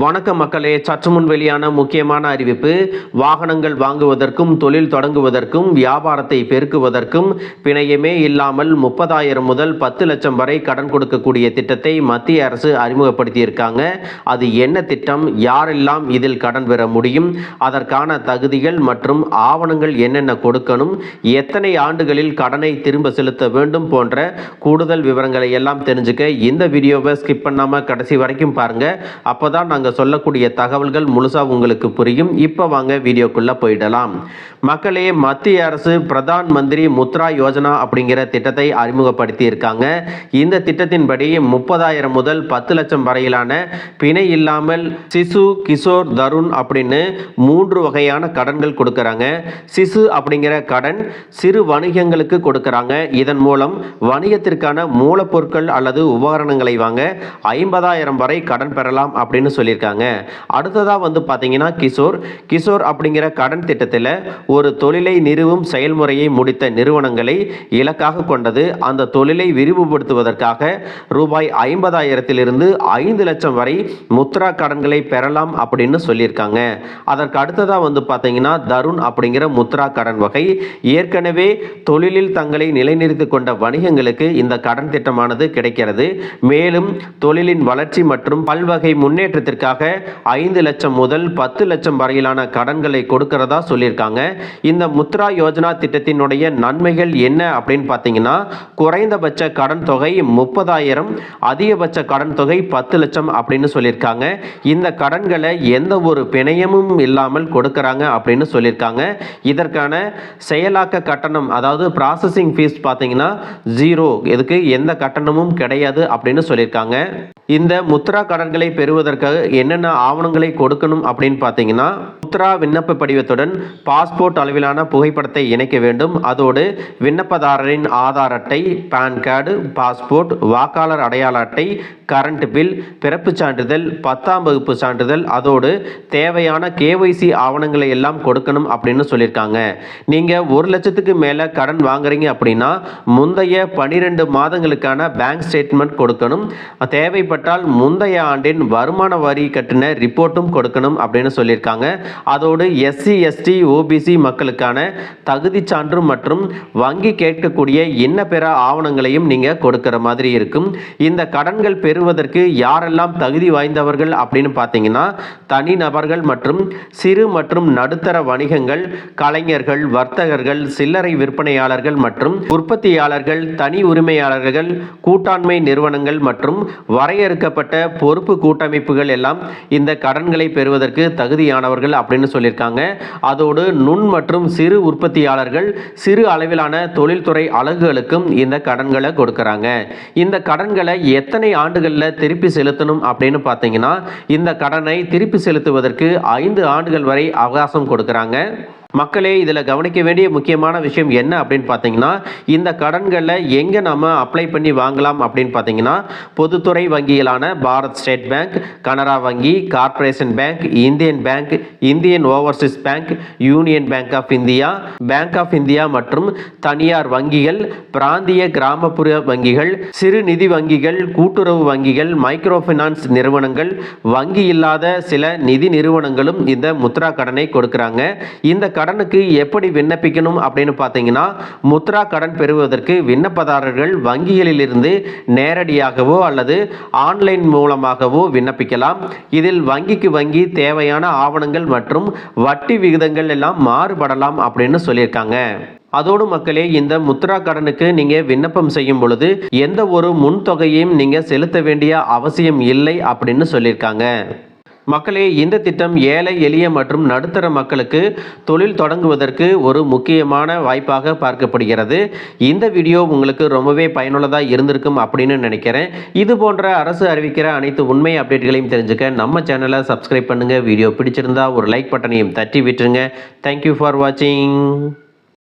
வணக்கம் மக்களே, சற்று முன் வெளியான முக்கியமான அறிவிப்பு. வாகனங்கள் வாங்குவதற்கும் தொழில் தொடங்குவதற்கும் வியாபாரத்தை பெருக்குவதற்கும் பிணையமே இல்லாமல் 30,000 முதல் 10 லட்சம் வரை கடன் கொடுக்கக்கூடிய திட்டத்தை மத்திய அரசு அறிமுகப்படுத்தியிருக்காங்க. அது என்ன திட்டம், யாரெல்லாம் இதில் கடன் பெற முடியும், அதற்கான தகுதிகள் மற்றும் ஆவணங்கள் என்னென்ன கொடுக்கணும், எத்தனை ஆண்டுகளில் கடனை திரும்ப செலுத்த வேண்டும் போன்ற கூடுதல் விவரங்களை எல்லாம் தெரிஞ்சுக்க இந்த வீடியோவை ஸ்கிப் பண்ணாமல் கடைசி வரைக்கும் பாருங்க. அப்போதான் நாங்கள் சொல்லக்கூடிய தகவல்கள் முழுசா உங்களுக்கு புரியும். இப்போ வாங்க வீடியோக்குள்ள போயிடலாம். மக்களே, மத்திய அரசு பிரதான் மந்திரி முத்ரா யோஜனா அப்படிங்கிற திட்டத்தை அறிமுகப்படுத்தி இருக்காங்க. இந்த திட்டத்தின்படி 30,000 முதல் 10 லட்சம் வரையிலான பிணை இல்லாமல் சிசு, கிஷோர், தருண் அப்படின்னு 3 வகையான கடன்கள் கொடுக்கறாங்க. சிசு அப்படிங்கிற கடன் சிறு வணிகங்களுக்கு கொடுக்கறாங்க. இதன் மூலம் வணிகத்திற்கான மூலப்பொருட்கள் அல்லது உபகரணங்களை வாங்க 50,000 வரை கடன் பெறலாம் அப்படின்னு சொல்லியிருக்காங்க. அடுத்ததா பாத்தீங்கன்னா கிஷோர் அப்படிங்கிற கடன் திட்டத்தில் ஒரு தொழிலை நிறுவும் செயல்முறையை முடித்த நிறுவனங்களை இலக்காக கொண்டது. அந்த தொழிலை விரிவுபடுத்துவதற்காக ரூபாய் 50,000 5 லட்சம் வரை முத்ரா கடன்களை பெறலாம் அப்படின்னு சொல்லியிருக்காங்க. அதற்கு அடுத்ததா பாத்தீங்கன்னா தருண் அப்படிங்கிற முத்ரா கடன் வகை. ஏற்கனவே தொழிலில் தங்களை நிலைநிறுத்திக் கொண்ட வணிகங்களுக்கு இந்த கடன் திட்டமானது கிடைக்கிறது. மேலும் தொழிலின் வளர்ச்சி மற்றும் பல்வகை முன்னேற்றத்திற்காக 5 லட்சம் முதல் 10 லட்சம் வரையிலான கடன்களை கொடுக்கிறதா சொல்லியிருக்காங்க. இந்த முத்ரா யோஜனா திட்டத்தினுடைய நன்மைகள் என்ன அப்படின்னு பார்த்தீங்கன்னா, குறைந்தபட்ச கடன் தொகை 30,000, அதிகபட்ச கடன் தொகை 10 லட்சம் அப்படின்னு சொல்லியிருக்காங்க. இந்த கடன்களை எந்த ஒரு பிணையமும் இல்லாமல் கொடுக்கறாங்க அப்படின்னு சொல்லியிருக்காங்க. இதற்கான செயலாக்க கட்டணம், அதாவது ப்ராசஸிங் ஃபீஸ் பார்த்தீங்கன்னா 0, இதுக்கு எந்த கட்டணமும் கிடையாது அப்படின்னு சொல்லியிருக்காங்க. இந்த முத்ரா கடன்களை பெறுவதற்காக என்னென்ன ஆவணங்களை கொடுக்கணும் அப்படின்னு பார்த்தீங்கன்னா, முத்ரா விண்ணப்ப படிவத்துடன் பாஸ்போர்ட் அளவிலான புகைப்படத்தை இணைக்க வேண்டும். அதோடு விண்ணப்பதாரரின் ஆதார் அட்டை, பான் கார்டு, பாஸ்போர்ட், வாக்காளர் அடையாள அட்டை, கரண்ட் பில், பிறப்பு சான்றிதழ், 10ஆம் வகுப்பு சான்றிதழ், அதோடு தேவையான KYC ஆவணங்களை எல்லாம் கொடுக்கணும் அப்படின்னு சொல்லியிருக்காங்க. நீங்கள் 1 லட்சத்துக்கு மேலே கடன் வாங்குறீங்க அப்படின்னா முந்தைய 12 மாதங்களுக்கான பேங்க் ஸ்டேட்மெண்ட் கொடுக்கணும். தேவைப்பட்டால் முந்தைய ஆண்டின் வருமான வரி கட்டின ரிப்போர்ட்டும் கொடுக்கணும் அப்படின்னு சொல்லியிருக்காங்க. அதோடு SC, ST, OBC மக்களுக்கான தகுதி சான்று மற்றும் வங்கி கேட்கக்கூடிய இன்ன பிற ஆவணங்களையும் நீங்கள் கொடுக்கிற மாதிரி இருக்கும். இந்த கடன்கள் பெறுவதற்கு யாரெல்லாம் தகுதி வாய்ந்தவர்கள் அப்படின்னு பார்த்தீங்கன்னா, தனிநபர்கள் மற்றும் சிறு மற்றும் நடுத்தர வணிகங்கள், கலைஞர்கள், வர்த்தகர்கள், சில்லறை விற்பனையாளர்கள் மற்றும் உற்பத்தியாளர்கள், தனி உரிமையாளர்கள், கூட்டாண்மை நிறுவனங்கள் மற்றும் வரையறுக்கப்பட்ட பொறுப்பு கூட்டமைப்புகள் எல்லாம் இந்த கடன்களை பெறுவதற்கு தகுதியானவர்கள் அப்படின்னு சொல்லியிருக்காங்க. அதோடு நுண் மற்றும் சிறு உற்பத்தியாளர்கள், சிறு அளவிலான தொழில்துறை அலகுகளுக்கும் இந்த கடன்களை கொடுக்கறாங்க. இந்த கடன்களை எத்தனை ஆண்டுகளில் திருப்பி செலுத்தணும் அப்படின்னு பார்த்தீங்கன்னா, இந்த கடனை திருப்பி செலுத்துவதற்கு 5 ஆண்டுகள் வரை அவகாசம் கொடுக்கறாங்க. மக்களே, இதில் கவனிக்க வேண்டிய முக்கியமான விஷயம் என்ன அப்படின்னு பார்த்தீங்கன்னா, இந்த கடன்களில் எங்கே நம்ம அப்ளை பண்ணி வாங்கலாம் அப்படின்னு பார்த்தீங்கன்னா, பொதுத்துறை வங்கிகளான பாரத் ஸ்டேட் பேங்க், கனரா வங்கி, corporation bank, Indian bank, Indian overseas bank, union bank of India மற்றும் தனியார் வங்கிகள், பிராந்திய கிராமப்புற வங்கிகள், சிறு நிதி வங்கிகள், கூட்டுறவு வங்கிகள், மைக்ரோ ஃபைனான்ஸ் நிறுவனங்கள், வங்கி இல்லாத சில நிதி நிறுவனங்களும் இந்த முத்ரா கடனை கொடுக்கறாங்க. இந்த கடனுக்கு எப்படி விண்ணப்பிக்கணும் அப்படின்னு பார்த்தீங்கன்னா, முத்ரா கடன் பெறுவதற்கு விண்ணப்பதாரர்கள் வங்கிகளில் இருந்து நேரடியாகவோ அல்லது ஆன்லைன் மூலமாகவோ விண்ணப்பிக்கலாம். இதில் வங்கிக்கு வங்கி தேவையான ஆவணங்கள் மற்றும் வட்டி விகிதங்கள் எல்லாம் மாறுபடலாம் அப்படின்னு சொல்லியிருக்காங்க. அதோடு மக்களே, இந்த முத்ரா கடனுக்கு நீங்க விண்ணப்பம் செய்யும் பொழுது எந்த ஒரு முன்தொகையையும் நீங்க செலுத்த வேண்டிய அவசியம் இல்லை அப்படின்னு சொல்லியிருக்காங்க. மக்களே, இந்த திட்டம் ஏழை, எளிய மற்றும் நடுத்தர மக்களுக்கு தொழில் தொடங்குவதற்கு ஒரு முக்கியமான வாய்ப்பாக பார்க்கப்படுகிறது. இந்த வீடியோ உங்களுக்கு ரொம்பவே பயனுள்ளதாக இருந்திருக்கும் அப்படின்னு நினைக்கிறேன். இது போன்ற அரசு அறிவிக்கிற அனைத்து உண்மை அப்டேட்களையும் தெரிஞ்சுக்க நம்ம சேனலை சப்ஸ்கிரைப் பண்ணுங்க. வீடியோ பிடிச்சிருந்தா ஒரு லைக் பட்டனையும் தட்டி விட்டுருங்க. தேங்க்யூ ஃபார் வாட்சிங்.